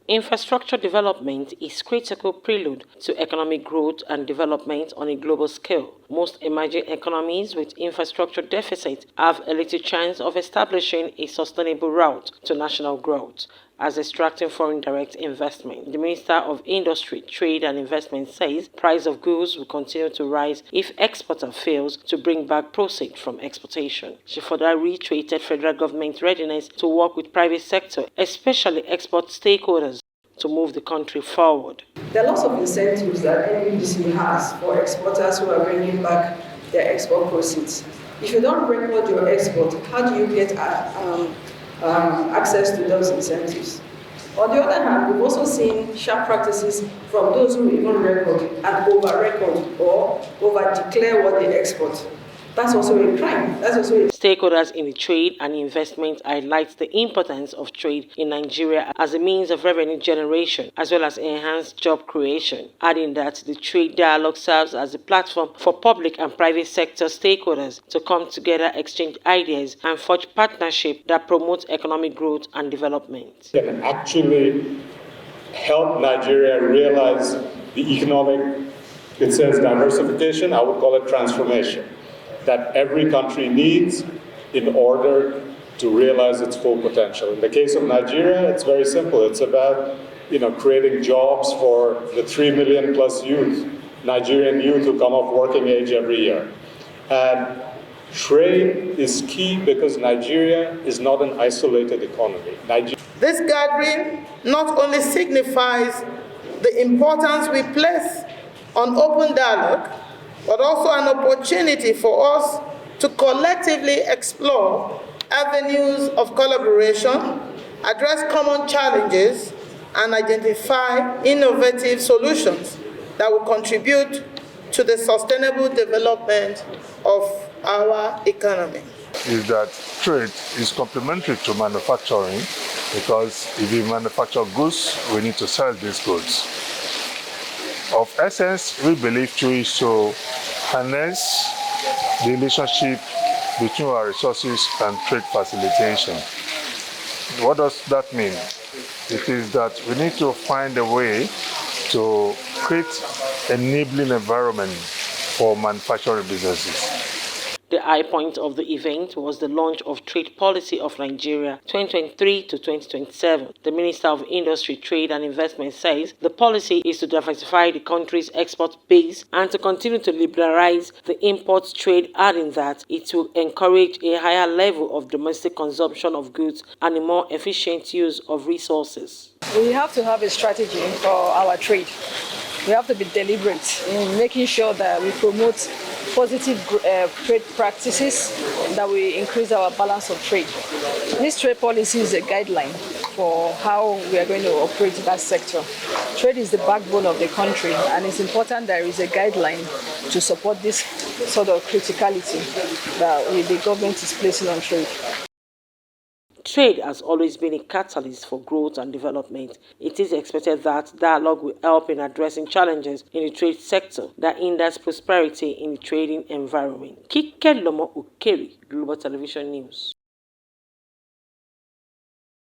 Infrastructure development is critical prelude to economic growth and development on a global scale. Most emerging economies with infrastructure deficits have a little chance of establishing a sustainable route to national growth as extracting foreign direct investment. The Minister of Industry, Trade and Investment says price of goods will continue to rise if exporter fails to bring back proceeds from exportation. She further reiterated federal government readiness to work with private sector, especially export stakeholders, to move the country forward. There are lots of incentives that NUDC has for exporters who are bringing back their export proceeds. If you don't record your export, how do you get access to those incentives? On the other hand, we've also seen sharp practices from those who even record and over-record or over-declare what they export. That's also a crime. Stakeholders in the trade and investment highlight the importance of trade in Nigeria as a means of revenue generation as well as enhanced job creation, adding that the trade dialogue serves as a platform for public and private sector stakeholders to come together, exchange ideas, and forge partnerships that promote economic growth and development. Can actually help Nigeria realize the economic, it says diversification, I would call it transformation, that every country needs in order to realize its full potential. In the case of Nigeria, it's very simple. It's about creating jobs for the 3 million plus youth, Nigerian youth who come of working age every year. And trade is key because Nigeria is not an isolated economy. This gathering not only signifies the importance we place on open dialogue, but also an opportunity for us to collectively explore avenues of collaboration, address common challenges, and identify innovative solutions that will contribute to the sustainable development of our economy. Is that trade is complementary to manufacturing, because if we manufacture goods, we need to sell these goods. Of essence, we believe trade is to harness the relationship between our resources and trade facilitation. What does that mean? It is that we need to find a way to create an enabling environment for manufacturing businesses. The high point of the event was the launch of Trade Policy of Nigeria 2023 to 2027. The Minister of Industry, Trade and Investment says the policy is to diversify the country's export base and to continue to liberalize the import trade, adding that it will encourage a higher level of domestic consumption of goods and a more efficient use of resources. We have to have a strategy for our trade. We have to be deliberate in making sure that we promote positive trade practices that will increase our balance of trade. This trade policy is a guideline for how we are going to operate that sector. Trade is the backbone of the country, and it's important there is a guideline to support this sort of criticality that the government is placing on trade. Trade has always been a catalyst for growth and development. It is expected that dialogue will help in addressing challenges in the trade sector that hinders prosperity in the trading environment. Kike Lomo Okeri, Global Television News.